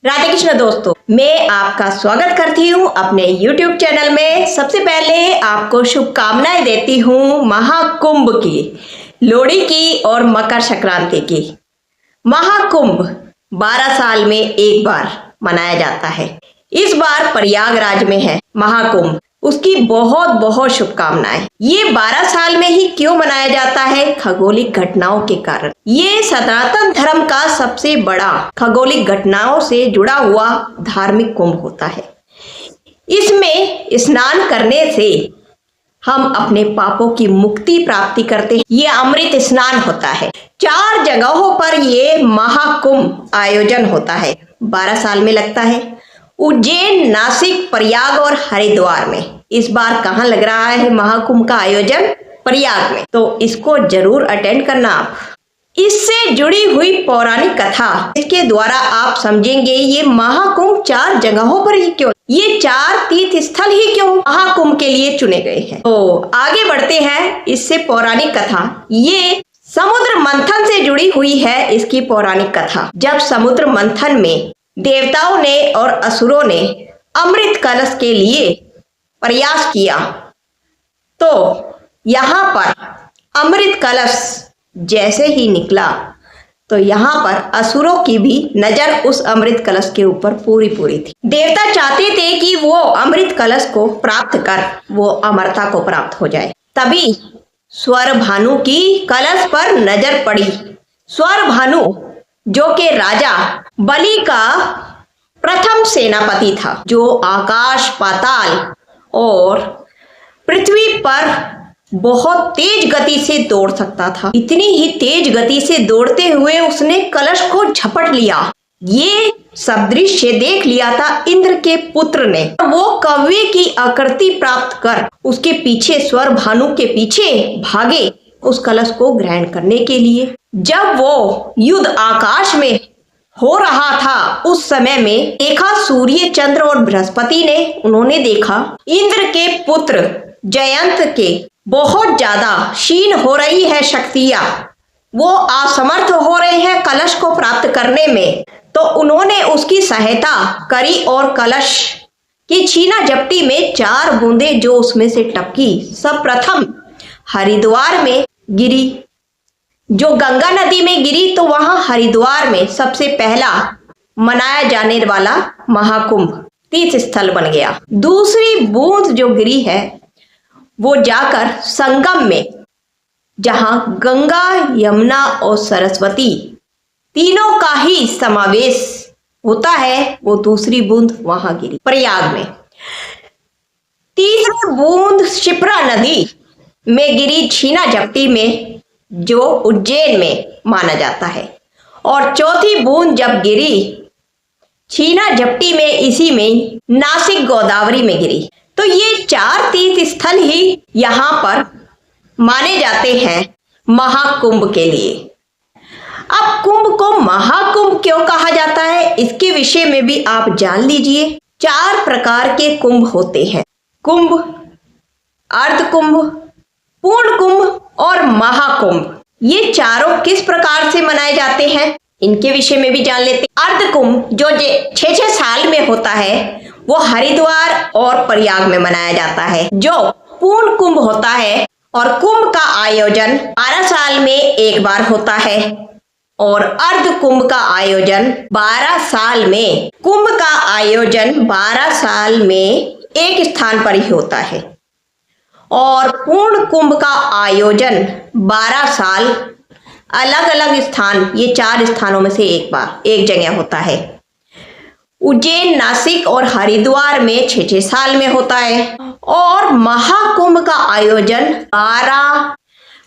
राधे कृष्ण दोस्तों, मैं आपका स्वागत करती हूँ अपने YouTube चैनल में। सबसे पहले आपको शुभकामनाएं देती हूँ महाकुंभ की, लोहड़ी की और मकर संक्रांति की। महाकुंभ 12 साल में एक बार मनाया जाता है। इस बार प्रयागराज में है महाकुंभ, उसकी बहुत बहुत शुभकामनाएं। ये 12 साल में ही क्यों मनाया जाता है? खगोलिक घटनाओं के कारण। ये सनातन धर्म का सबसे बड़ा खगोलिक घटनाओं से जुड़ा हुआ धार्मिक कुंभ होता है। इसमें स्नान करने से हम अपने पापों की मुक्ति प्राप्ति करते हैं। ये अमृत स्नान होता है। 4 जगहों पर ये महाकुंभ आयोजन होता है। 12 साल में लगता है। उज्जैन, नासिक, प्रयाग और हरिद्वार में। इस बार कहाँ लग रहा है महाकुंभ का आयोजन? प्रयाग में। तो इसको जरूर अटेंड करना आप। इससे जुड़ी हुई पौराणिक कथा, इसके द्वारा आप समझेंगे ये महाकुंभ 4 जगहों पर ही क्यों, ये 4 तीर्थ स्थल ही क्यों महाकुंभ के लिए चुने गए हैं। तो आगे बढ़ते हैं। इससे पौराणिक कथा, ये समुद्र मंथन से जुड़ी हुई है। इसकी पौराणिक कथा, जब समुद्र मंथन में देवताओं ने और असुरों ने अमृत कलश के लिए प्रयास किया, तो यहाँ पर अमृत कलश जैसे ही निकला तो यहाँ पर असुरों की भी नजर उस अमृत कलश के ऊपर पूरी थी। देवता चाहते थे कि वो अमृत कलश को प्राप्त कर वो अमरता को प्राप्त हो जाए। तभी स्वर भानु की कलश पर नजर पड़ी। स्वर भानु जो कि राजा बलि का प्रथम सेनापति था, जो आकाश, पाताल और पृथ्वी पर बहुत तेज गति से दौड़ सकता था। इतनी ही तेज गति से दौड़ते हुए उसने कलश को झपट लिया। ये सब दृश्य देख लिया था इंद्र के पुत्र ने। वो कौवे की आकृति प्राप्त कर उसके पीछे, स्वर भानु के पीछे भागे उस कलश को ग्रहण करने के लिए। जब वो युद्ध आकाश में हो रहा था, उस समय में देखा सूर्य, चंद्र और बृहस्पति ने, उन्होंने देखा इंद्र के पुत्र जयंत के बहुत ज्यादा क्षीण हो रही है शक्तियां, वो असमर्थ हो रहे हैं कलश को प्राप्त करने में। तो उन्होंने उसकी सहायता करी और कलश की छीना झपटी में 4 बूंदें जो उसमें से टपकी, सब प्रथम हरिद्वार में गिरी। जो गंगा नदी में गिरी तो वहां हरिद्वार में सबसे पहला मनाया जाने वाला महाकुंभ तीर्थ स्थल बन गया। दूसरी बूंद जो गिरी है वो जाकर संगम में, जहां गंगा, यमुना और सरस्वती तीनों का ही समावेश होता है, वो दूसरी बूंद वहां गिरी प्रयाग में। तीसरी बूंद शिप्रा नदी में गिरी छीना झपटी में, जो उज्जैन में माना जाता है। और चौथी बूंद जब गिरी छीना झपटी में, इसी में नासिक गोदावरी में गिरी। तो ये 4 तीर्थ स्थल ही यहाँ पर माने जाते हैं महाकुंभ के लिए। अब कुंभ को महाकुंभ क्यों कहा जाता है, इसके विषय में भी आप जान लीजिए। 4 प्रकार के कुंभ होते हैं: कुंभ, अर्ध कुंभ, पूर्ण कुंभ और महाकुंभ। ये चारों किस प्रकार से मनाए जाते हैं, इनके विषय में भी जान लेते हैं। अर्ध कुंभ जो 6 साल में होता है, वो हरिद्वार और प्रयाग में मनाया जाता है। जो पूर्ण कुंभ होता है और कुंभ का आयोजन 12 साल में एक बार होता है, और अर्ध कुंभ का आयोजन 12 साल में, कुंभ का आयोजन 12 साल में एक स्थान पर ही होता है, और पूर्ण कुंभ का आयोजन 12 साल अलग अलग स्थान, ये 4 स्थानों में से एक जगह होता है। उज्जैन, नासिक और हरिद्वार में 6 साल में होता है। और महाकुंभ का आयोजन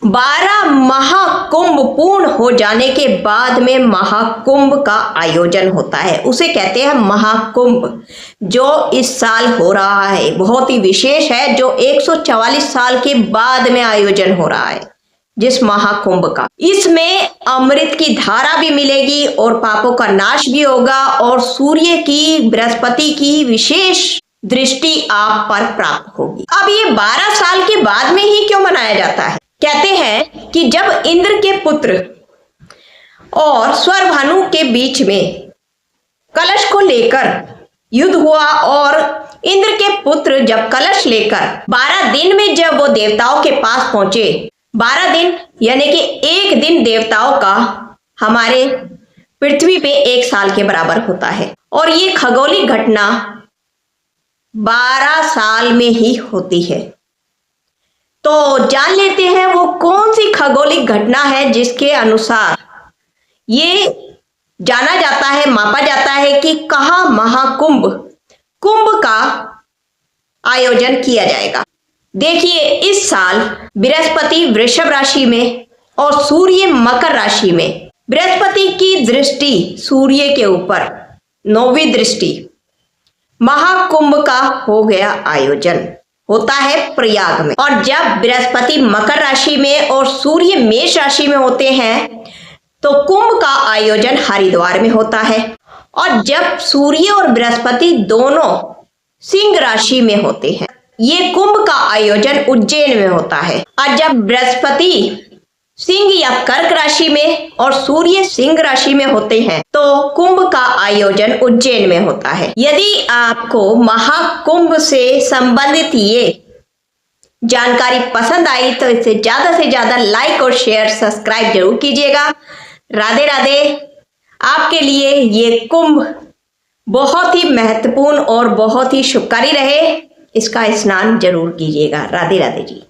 12 महाकुंभ पूर्ण हो जाने के बाद में महाकुंभ का आयोजन होता है। उसे कहते हैं महाकुंभ। जो इस साल हो रहा है बहुत ही विशेष है, जो 144 साल के बाद में आयोजन हो रहा है जिस महाकुंभ का। इसमें अमृत की धारा भी मिलेगी और पापों का नाश भी होगा, और सूर्य की, बृहस्पति की विशेष दृष्टि आप पर प्राप्त होगी। अब ये 12 साल के बाद में ही क्यों मनाया जाता है? कहते हैं कि जब इंद्र के पुत्र और स्वर भानु के बीच में कलश को लेकर युद्ध हुआ और इंद्र के पुत्र जब कलश लेकर 12 दिन में जब वो देवताओं के पास पहुंचे, 12 दिन यानी कि एक दिन देवताओं का हमारे पृथ्वी पे 1 साल के बराबर होता है। और ये खगोलिक घटना 12 साल में ही होती है। तो जान लेते हैं वो कौन सी खगोलिक घटना है जिसके अनुसार ये जाना जाता है, मापा जाता है कि कहाँ महाकुंभ कुंभ का आयोजन किया जाएगा। देखिए, इस साल बृहस्पति वृषभ राशि में और सूर्य मकर राशि में। बृहस्पति की दृष्टि सूर्य के ऊपर, 9वीं दृष्टि। महाकुंभ का हो गया आयोजन, होता है प्रयाग में। और जब बृहस्पति मकर राशि में और सूर्य मेष राशि में होते हैं तो कुंभ का आयोजन हरिद्वार में होता है। और जब सूर्य और बृहस्पति दोनों सिंह राशि में होते हैं, ये कुंभ का आयोजन उज्जैन में होता है। और जब बृहस्पति सिंह या कर्क राशि में और सूर्य सिंह राशि में होते हैं तो कुंभ का आयोजन उज्जैन में होता है। यदि आपको महाकुंभ से संबंधित ये जानकारी पसंद आई तो इसे ज्यादा से ज्यादा लाइक और शेयर सब्सक्राइब जरूर कीजिएगा। राधे राधे। आपके लिए ये कुंभ बहुत ही महत्वपूर्ण और बहुत ही शुभकारी रहे। इसका स्नान जरूर कीजिएगा। राधे राधे जी।